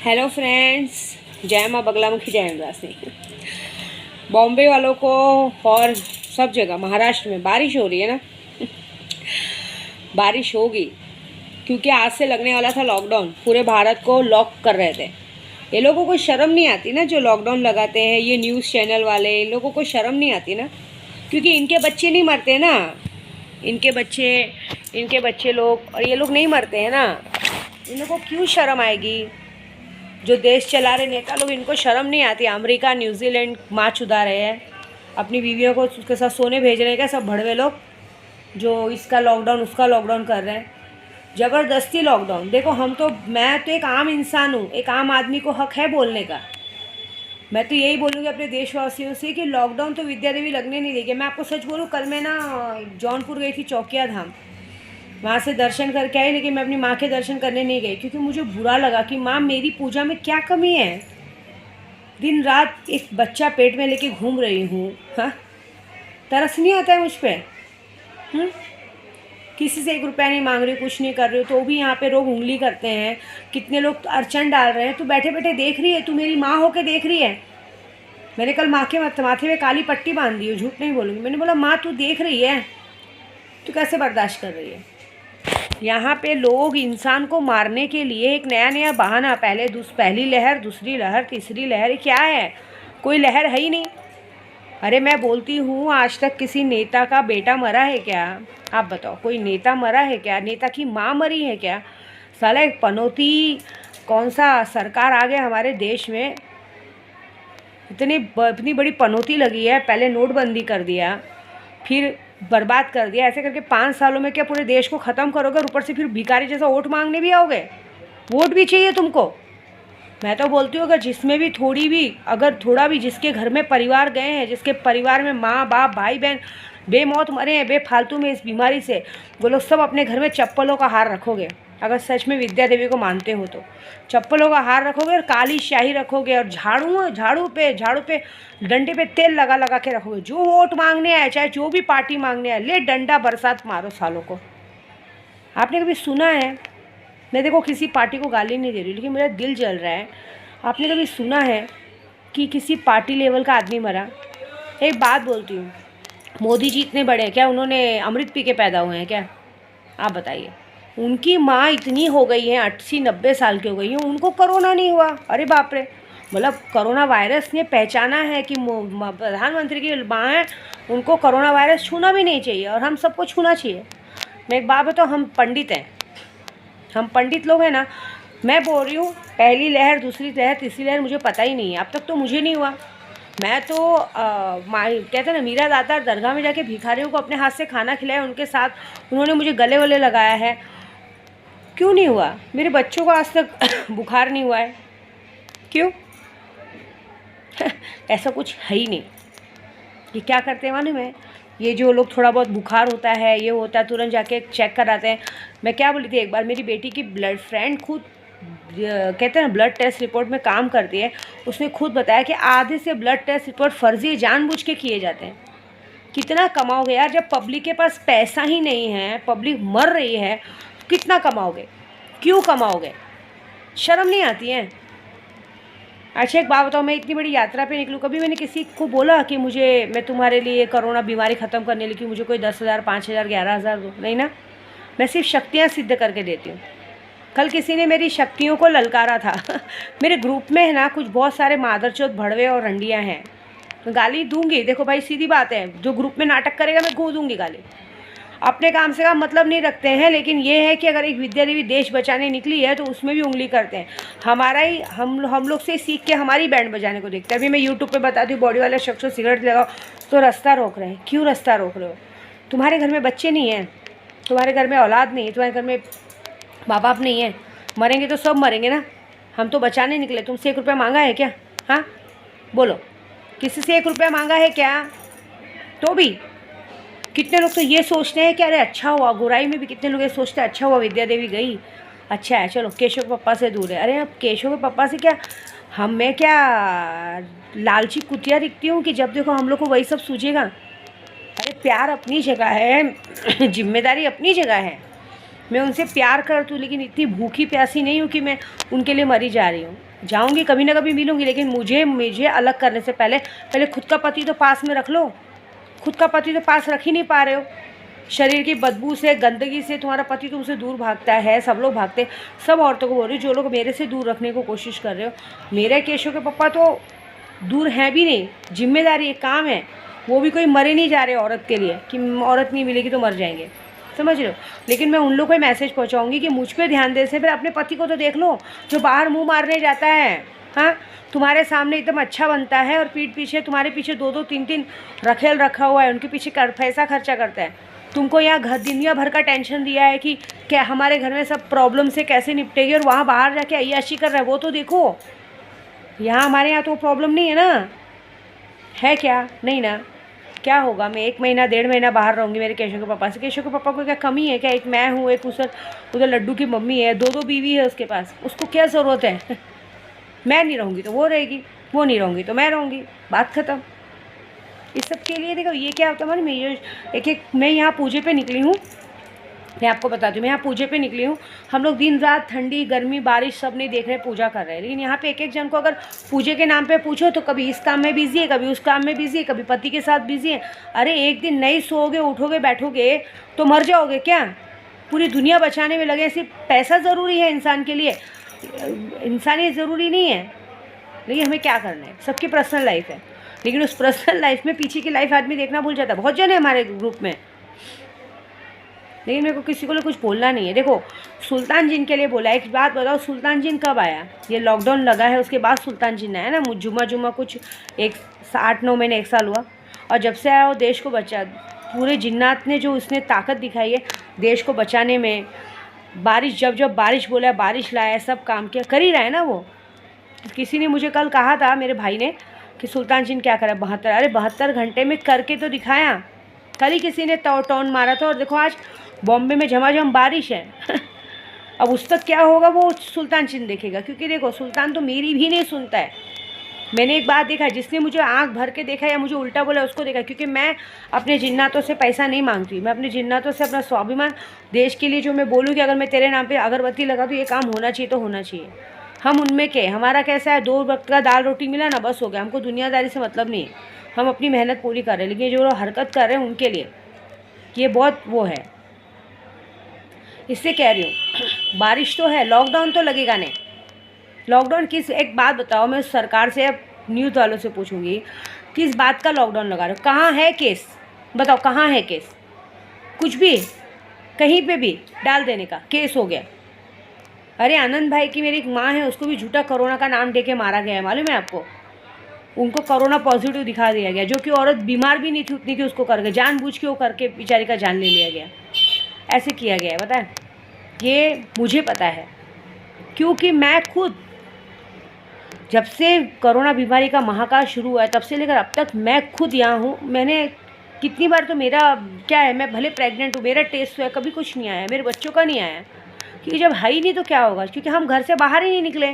Hello friends, जय माँ बगलामुखी, जय इंद्रासनी। बॉम्बे वालों को और सब जगह महाराष्ट्र में बारिश हो रही है ना। बारिश होगी क्योंकि आज से लगने वाला था लॉकडाउन। पूरे भारत को लॉक कर रहे थे। ये लोगों को शर्म नहीं आती ना, जो लॉकडाउन लगाते हैं ये न्यूज़ चैनल वाले, इन लोगों को शर्म नहीं आती ना, क्योंकि इनके बच्चे नहीं मरते ना। इनके बच्चे लोग और ये लोग नहीं मरते हैं ना। इन लोगों को क्यों शर्म आएगी? जो देश चला रहे नेता लोग, इनको शर्म नहीं आती। अमेरिका, न्यूजीलैंड माँ चुदा रहे हैं, अपनी बीवियों को उसके साथ सोने भेज रहे हैं क्या सब भड़वे लोग, जो इसका लॉकडाउन उसका लॉकडाउन कर रहे हैं। ज़बरदस्ती लॉकडाउन। देखो, मैं तो एक आम इंसान हूँ, एक आम आदमी को हक है बोलने का। मैं तो यही बोलूँगी अपने देशवासियों से कि लॉकडाउन तो विद्या देवी लगने नहीं देगी। मैं आपको सच बोलूँ, कल मैं ना जौनपुर गई थी, चौकिया धाम, वहाँ से दर्शन करके आई, लेकिन मैं अपनी माँ के दर्शन करने नहीं गई क्योंकि मुझे बुरा लगा कि माँ, मेरी पूजा में क्या कमी है? दिन रात एक बच्चा पेट में लेके घूम रही हूँ। हाँ, तरस नहीं आता है मुझ पर? किसी से 1 रुपया नहीं मांग रही, कुछ नहीं कर रही हो, तो भी यहाँ पे लोग उंगली करते हैं। कितने लोग अड़चन डाल रहे हैं। तू बैठे बैठे देख रही है, तू मेरी माँ होके देख रही है। मैंने कल माँ के माथे में काली पट्टी बांध दी, झूठ नहीं बोलूँगी। मैंने बोला, माँ तू देख रही है, तू कैसे बर्दाश्त कर रही है? यहाँ पे लोग इंसान को मारने के लिए एक नया नया बहाना, पहली लहर, दूसरी लहर, तीसरी लहर, क्या है? कोई लहर है ही नहीं। अरे मैं बोलती हूँ, आज तक किसी नेता का बेटा मरा है क्या? आप बताओ, कोई नेता मरा है क्या? नेता की माँ मरी है क्या? साला एक पनौती कौन सा सरकार आ गया हमारे देश में, इतनी बड़ी पनौती लगी है। पहले नोटबंदी कर दिया, फिर बर्बाद कर दिया। ऐसे करके 5 सालों में क्या पूरे देश को ख़त्म करोगे? और ऊपर से फिर भिखारी जैसा वोट मांगने भी आओगे? वोट भी चाहिए तुमको? मैं तो बोलती हूँ, अगर थोड़ा भी जिसके घर में परिवार गए हैं, जिसके परिवार में माँ बाप भाई बहन बेमौत मरे हैं बेफालतू में इस बीमारी से, वो लोग सब अपने घर में चप्पलों का हार रखोगे। अगर सच में विद्या देवी को मानते हो तो चप्पलों का हार रखोगे और काली शाही रखोगे और झाड़ू पे डंडे पे तेल लगा लगा के रखोगे। जो वोट मांगने आए, चाहे जो भी पार्टी मांगने आए, ले डंडा बरसात मारो सालों को। आपने कभी सुना है? मैं देखो किसी पार्टी को गाली नहीं दे रही, लेकिन मेरा दिल जल रहा है। आपने कभी सुना है कि किसी पार्टी लेवल का आदमी मरा? एक बात बोलती हूँ, मोदी जी इतने बड़े हैं क्या? उन्होंने अमृत पी के पैदा हुए हैं क्या? आप बताइए। उनकी माँ इतनी हो गई हैं, 80-90 साल की हो गई हैं, उनको कोरोना नहीं हुआ। अरे बाप रे! मतलब कोरोना वायरस ने पहचाना है कि प्रधानमंत्री की माँ है, उनको कोरोना वायरस छूना भी नहीं चाहिए और हम सबको छूना चाहिए। मैं एक बात बताऊँ, हम पंडित हैं, हम पंडित लोग हैं ना। मैं बोल रही हूँ, पहली लहर, दूसरी लहर, तीसरी लहर मुझे पता ही नहीं है, अब तक तो मुझे नहीं हुआ। मैं तो कहते हैं ना, मीरा दाता दरगाह में जाके भिखारियों को अपने हाथ से खाना खिलाया, उनके साथ उन्होंने मुझे गले वले लगाया है। क्यों नहीं हुआ? मेरे बच्चों को आज तक बुखार नहीं हुआ है। क्यों? ऐसा कुछ है ही नहीं। ये क्या करते हैं मालूम है? ये जो लोग थोड़ा बहुत बुखार होता है, ये होता है, तुरंत जाके चेक कराते हैं। मैं क्या बोली थी, एक बार मेरी बेटी की ब्लड फ्रेंड खुद कहते हैं ना, ब्लड टेस्ट रिपोर्ट में काम करती है, उसने खुद बताया कि आधे से ब्लड टेस्ट रिपोर्ट फर्जी जानबूझ के किए जाते हैं। कितना कमाओगे यार? जब पब्लिक के पास पैसा ही नहीं है, पब्लिक मर रही है, तो कितना कमाओगे? क्यों कमाओगे? शर्म नहीं आती है? अच्छा एक बात बताओ, मैं इतनी बड़ी यात्रा पे निकलूँ, कभी मैंने किसी को बोला कि मैं तुम्हारे लिए कोरोना बीमारी ख़त्म करने लगी, मुझे कोई 10,000, 5,000, 11,000 दो? नहीं ना। मैं सिर्फ शक्तियाँ सिद्ध करके देती हूँ। कल किसी ने मेरी शक्तियों को ललकारा था। मेरे ग्रुप में है ना, कुछ बहुत सारे मादरचोद भड़वे और रंडियाँ हैं, तो गाली दूंगी। देखो भाई, सीधी बात है, जो ग्रुप में नाटक करेगा मैं गूँ दूंगी गाली। अपने काम से काम मतलब नहीं रखते हैं, लेकिन ये है कि अगर एक विद्या देवी देश बचाने निकली है तो उसमें भी उंगली करते हैं। हम लोग से सीख के हमारी बैंड बजाने को देखते हैं। अभी मैं यूट्यूब पे बताती हूँ, बॉडी वाले शख्स को सिगरेट लगाओ तो रास्ता रोक रहे हैं। क्यों रास्ता रोक रहे हो? तुम्हारे घर में बच्चे नहीं हैं, तुम्हारे घर में औलाद नहीं है, तुम्हारे घर में माँ बाप नहीं है? मरेंगे तो सब मरेंगे ना। हम तो बचाने निकले। तुमसे 1 रुपया मांगा है क्या? हाँ बोलो, किसी से 1 रुपया मांगा है क्या? तो भी कितने लोग तो ये सोचते हैं कि अरे अच्छा हुआ, गोराई में भी कितने लोग ये सोचते हैं अच्छा हुआ विद्या देवी गई, अच्छा है, चलो केशव के पप्पा से दूर है। अरे अब केशव के पप्पा से क्या, मैं क्या लालची कुतिया दिखती हूँ कि जब देखो हम लोग को वही सब सूझेगा? अरे प्यार अपनी जगह है, जिम्मेदारी अपनी जगह है। मैं उनसे प्यार करती हूँ, लेकिन इतनी भूखी प्यासी नहीं हूँ कि मैं उनके लिए मरी जा रही हूँ। जाऊंगी कभी ना कभी मिलूंगी, लेकिन मुझे अलग करने से पहले खुद का पति तो पास में रख लो। खुद का पति तो पास रख ही नहीं पा रहे हो। शरीर की बदबू से, गंदगी से तुम्हारा पति तुमसे दूर भागता है। सब लोग भागते, सब औरतों को बोल रही हूँ जो लोग मेरे से दूर रखने को कोशिश कर रहे हो। मेरे केशव के पापा तो दूर हैं भी नहीं, जिम्मेदारी एक काम है, वो भी कोई मरे नहीं जा रहे औरत के लिए कि औरत नहीं मिलेगी तो मर जाएंगे, समझ रहे हो। लेकिन मैं उन लोगों को मैसेज पहुंचाऊंगी कि मुझ पे ध्यान दे से फिर अपने पति को तो देख लो, जो बाहर मुंह मारने जाता है। हाँ, तुम्हारे सामने एकदम अच्छा बनता है और पीठ पीछे तुम्हारे पीछे 2-2 3-3 रखेल रखा हुआ है, उनके पीछे पैसा खर्चा करता है। तुमको यहाँ घर दुनिया भर का टेंशन दिया है कि क्या हमारे घर में सब प्रॉब्लम से कैसे निपटेगी, और वहाँ बाहर जाके अय्याशी कर रहा है, वो तो देखो। यहाँ हमारे यहाँ तो प्रॉब्लम नहीं है ना, है क्या? नहीं ना। क्या होगा, मैं 1 महीना 1.5 महीना बाहर रहूँगी मेरे केशव के पापा से। केशव के पापा को क्या कमी है क्या? एक मैं हूँ, एक उधर लड्डू की मम्मी है, 2-2 बीवी है उसके पास, उसको क्या ज़रूरत है? मैं नहीं रहूँगी तो वो रहेगी, वो नहीं रहूँगी तो मैं रहूँगी, बात ख़त्म। इस सब के लिए देखो ये क्या होता है, मैं यहाँ पूजे पे निकली हूँ। मैं आपको बताती हूँ, मैं यहाँ पूजे पे निकली हूँ। हम लोग दिन रात ठंडी गर्मी बारिश सब नहीं देख रहे, पूजा कर रहे हैं। लेकिन यहाँ पे एक जन को अगर पूजे के नाम पे पूछो तो कभी इस काम में बिजी है, कभी उस काम में बिजी है, कभी पति के साथ बिजी है। अरे एक दिन नहीं सोओगे, उठोगे, बैठोगे तो मर जाओगे क्या? पूरी दुनिया बचाने में लगे। सिर्फ पैसा ज़रूरी है इंसान के लिए, इंसानियत ज़रूरी नहीं है। लेकिन हमें क्या करना है, सबकी पर्सनल लाइफ है, लेकिन उस पर्सनल लाइफ में पीछे की लाइफ आदमी देखना भूल जाता है। बहुत जन है हमारे ग्रुप में, लेकिन मेरे को किसी को कुछ बोलना नहीं है। देखो, सुल्तान जिन के लिए बोला। एक बात बताओ, सुल्तान जिन कब आया? ये लॉकडाउन लगा है उसके बाद सुल्तान जिन आया ना। जुम्मा कुछ 8-9 महीने 1 साल हुआ, और जब से आया वो देश को बचा। पूरे जिन्नात ने जो उसने ताकत दिखाई है देश को बचाने में, बारिश जब बारिश बोला, बारिश लाया, सब काम किया, कर ही रहा है ना वो। किसी ने मुझे कल कहा था, मेरे भाई ने, कि सुल्तान जिन क्या करा 72। अरे 72 घंटे में करके तो दिखाया। कल ही किसी ने टॉन मारा था, और देखो आज बॉम्बे में झमाझम बारिश है। अब उस तक क्या होगा वो सुल्तान जिन देखेगा, क्योंकि देखो सुल्तान तो मेरी भी नहीं सुनता है। मैंने एक बात देखा, जिसने मुझे आंख भर के देखा या मुझे उल्टा बोला उसको देखा, क्योंकि मैं अपने जिन्नातों से पैसा नहीं मांगती। मैं अपने जिन्नातों से अपना स्वाभिमान, देश के लिए जो मैं बोलूँ कि अगर मैं तेरे नाम पे अगरबत्ती लगा तो ये काम होना चाहिए तो होना चाहिए। हम उनमें के, हमारा कैसा है, 2 वक्त का दाल रोटी मिला ना बस हो गया, हमको दुनियादारी से मतलब नहीं है। हम अपनी मेहनत पूरी कर रहे हैं, लेकिन जो लोग हरकत कर रहे हैं उनके लिए ये बहुत वो है। इससे कह रही हूँ, बारिश तो है, लॉकडाउन तो लगेगा नहीं। लॉकडाउन किस, एक बात बताओ, मैं सरकार से, न्यूज़ वालों से पूछूंगी, किस बात का लॉकडाउन लगा रहे हो? कहाँ है केस? बताओ कहाँ है केस? कुछ भी कहीं पे भी डाल देने का केस हो गया। अरे आनंद भाई की मेरी एक माँ है, उसको भी झूठा कोरोना का नाम दे के मारा गया है, मालूम है आपको? उनको कोरोना पॉजिटिव दिखा दिया गया, जो कि औरत बीमार भी नहीं थी उतनी कि उसको कर गए, जानबूझ के वो करके बेचारी का जान ले लिया गया। ऐसे किया गया है, पता है? ये मुझे पता है, क्योंकि मैं खुद जब से कोरोना बीमारी का महाकाल शुरू हुआ है तब से लेकर अब तक मैं खुद यहाँ हूँ। मैंने कितनी बार तो मेरा क्या है, मैं भले प्रेग्नेंट हूँ, मेरा टेस्ट हुआ है, कभी कुछ नहीं आया, मेरे बच्चों का नहीं आया। क्योंकि जब है ही नहीं तो क्या होगा, क्योंकि हम घर से बाहर ही नहीं निकले।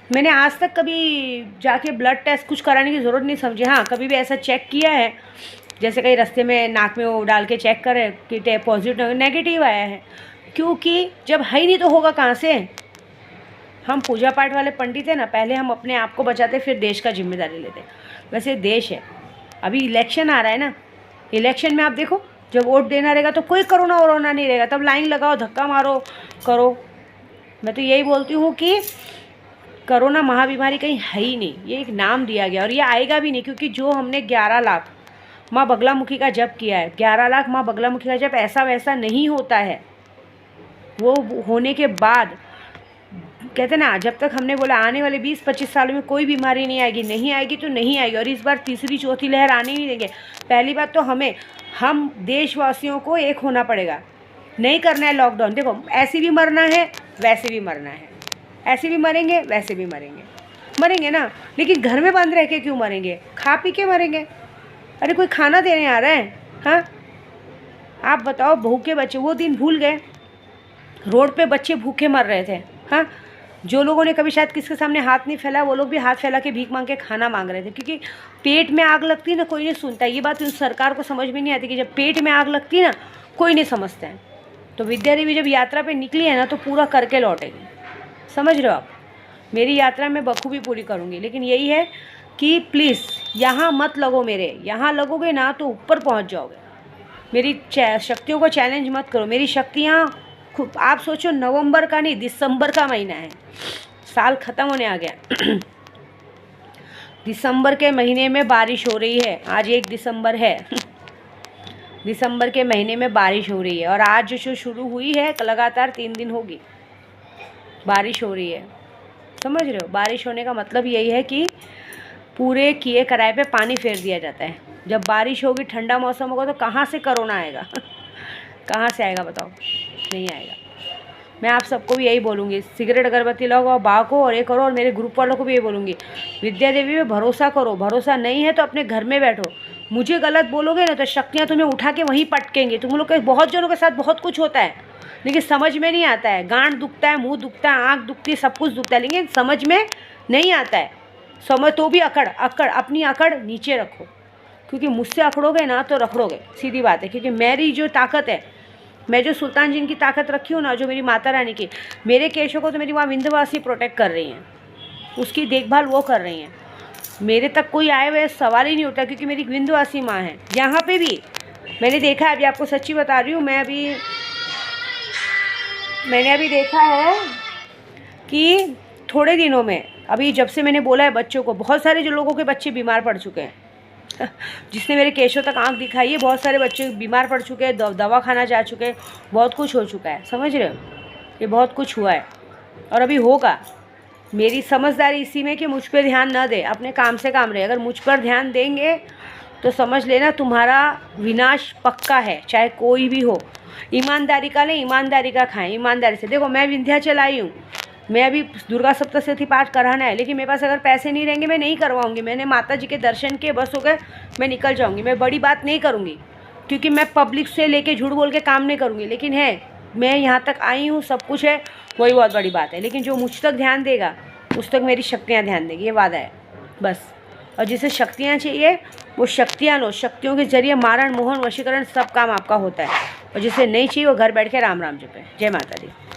मैंने आज तक कभी जाके ब्लड टेस्ट कुछ कराने की ज़रूरत नहीं समझी। हाँ, कभी भी ऐसा चेक किया है, जैसे कहीं रास्ते में नाक में वो डाल के चेक करे कि पॉजिटिव नेगेटिव आया है, क्योंकि जब है ही नहीं तो होगा कहाँ से। हम पूजा पाठ वाले पंडित हैं ना, पहले हम अपने आप को बचाते फिर देश का जिम्मेदारी लेते। वैसे देश है, अभी इलेक्शन आ रहा है ना, इलेक्शन में आप देखो, जब वोट देना रहेगा तो कोई कोरोना वोरोना नहीं रहेगा, तब लाइन लगाओ, धक्का मारो, करो। मैं तो यही बोलती हूँ कि कोरोना महाबीमारी कहीं है ही नहीं, ये एक नाम दिया गया, और ये आएगा भी नहीं। क्योंकि जो हमने 11 लाख माँ बगलामुखी का जप किया है, 11 लाख माँ बगलामुखी का जप ऐसा वैसा नहीं होता है। वो होने के बाद कहते ना, जब तक हमने बोला आने वाले 20-25 सालों में कोई बीमारी नहीं आएगी, नहीं आएगी तो नहीं आएगी। और इस बार तीसरी चौथी लहर आने नहीं देंगे। पहली बात तो हम देशवासियों को एक होना पड़ेगा, नहीं करना है लॉकडाउन। देखो, ऐसे भी मरना है, वैसे भी मरना है, ऐसे भी मरेंगे, वैसे भी मरेंगे ना। लेकिन घर में बंद रह के क्यों मरेंगे? खा पी के मरेंगे। अरे कोई खाना देने आ रहा है? हाँ, आप बताओ, भूखे बच्चे, वो दिन भूल गए, रोड पे बच्चे भूखे मर रहे थे। हाँ, जो लोगों ने कभी शायद किसके सामने हाथ नहीं फैला, वो लोग भी हाथ फैला के भीख मांग के खाना मांग रहे थे, क्योंकि पेट में आग लगती ना, कोई नहीं सुनता। ये बात उस सरकार को समझ में नहीं आती कि जब पेट में आग लगती ना, कोई नहीं समझता है। तो विद्या देवी जब यात्रा पे निकली है ना, तो पूरा करके लौटेगी, समझ रहे हो आप? मेरी यात्रा मैं बखूबी पूरी करूँगी, लेकिन यही है कि प्लीज़ यहाँ मत लगो मेरे, यहाँ लगोगे ना तो ऊपर पहुँच जाओगे। मेरी शक्तियों को चैलेंज मत करो। मेरी शक्तियाँ खूब, आप सोचो नवंबर का नहीं दिसंबर का महीना है, साल ख़त्म होने आ गया। दिसंबर के महीने में बारिश हो रही है, आज 1 दिसंबर है। दिसंबर के महीने में बारिश हो रही है और आज जो शुरू हुई है लगातार 3 दिन होगी बारिश हो रही है। समझ रहे हो? बारिश होने का मतलब यही है कि पूरे किए कराए पे पानी फेर दिया जाता है। जब बारिश होगी, ठंडा मौसम होगा, तो कहाँ से कोरोना आएगा? कहाँ से आएगा बताओ? नहीं आएगा। मैं आप सबको भी यही बोलूँगी, सिगरेट अगरबत्ती लगाओ, बा को और ये करो, और मेरे ग्रुप वालों को भी ये बोलूँगी, विद्या देवी में भरोसा करो। भरोसा नहीं है तो अपने घर में बैठो। मुझे गलत बोलोगे ना तो शक्तियाँ तुम्हें उठा के वहीं पटकेंगे। तुम लोग के बहुत जनों के साथ बहुत कुछ होता है, लेकिन समझ में नहीं आता है। गांड दुखता है, मुंह दुखता है, आँख दुखती है, सब कुछ दुखता है, लेकिन समझ में नहीं आता है। समझ तो भी अपनी अकड़ नीचे रखो, क्योंकि मुझसे अकड़ोगे ना तो रखड़ोगे, सीधी बात है। क्योंकि मेरी जो ताकत है, मैं जो सुल्तान जी की ताकत रखी हूँ ना, जो मेरी माता रानी की, मेरे केशों को तो मेरी माँ विंध्यवासी प्रोटेक्ट कर रही हैं, उसकी देखभाल वो कर रही हैं। मेरे तक कोई आए हुए सवाल ही नहीं उठता, क्योंकि मेरी विंध्यवासी माँ है। यहाँ पे भी मैंने देखा है, अभी आपको सच्ची बता रही हूँ, मैंने अभी देखा है कि थोड़े दिनों में, अभी जब से मैंने बोला है बच्चों को, बहुत सारे जो लोगों के बच्चे बीमार पड़ चुके हैं। जिसने मेरे केशों तक आंख दिखाई है, बहुत सारे बच्चे बीमार पड़ चुके हैं, दवा खाना जा चुके हैं, बहुत कुछ हो चुका है। समझ रहे हो? ये बहुत कुछ हुआ है और अभी होगा। मेरी समझदारी इसी में कि मुझ पर ध्यान न दे, अपने काम से काम रहे। अगर मुझ पर ध्यान देंगे तो समझ लेना तुम्हारा विनाश पक्का है, चाहे कोई भी हो। ईमानदारी का लें, ईमानदारी का खाएं, ईमानदारी से। देखो, मैं विंध्याचल आई हूँ, मैं अभी दुर्गा सप्तशती पाठ कराना है, लेकिन मेरे पास अगर पैसे नहीं रहेंगे मैं नहीं करवाऊंगी। मैंने माता जी के दर्शन किए, बस हो गए, मैं निकल जाऊंगी। मैं बड़ी बात नहीं करूंगी, क्योंकि मैं पब्लिक से लेके झूठ बोल के काम नहीं करूंगी। लेकिन है, मैं यहाँ तक आई हूँ, सब कुछ है, वही बहुत बड़ी बात है। लेकिन जो मुझ तक ध्यान देगा उस तक मेरी शक्तियाँ ध्यान देगी, ये वादा है बस। और जिसे शक्तियाँ चाहिए वो शक्तियाँ लो। शक्तियों के जरिए मारण, मोहन, वशीकरण सब काम आपका होता है। और जिसे नहीं चाहिए वो घर बैठ के राम राम जपे। जय माता दी।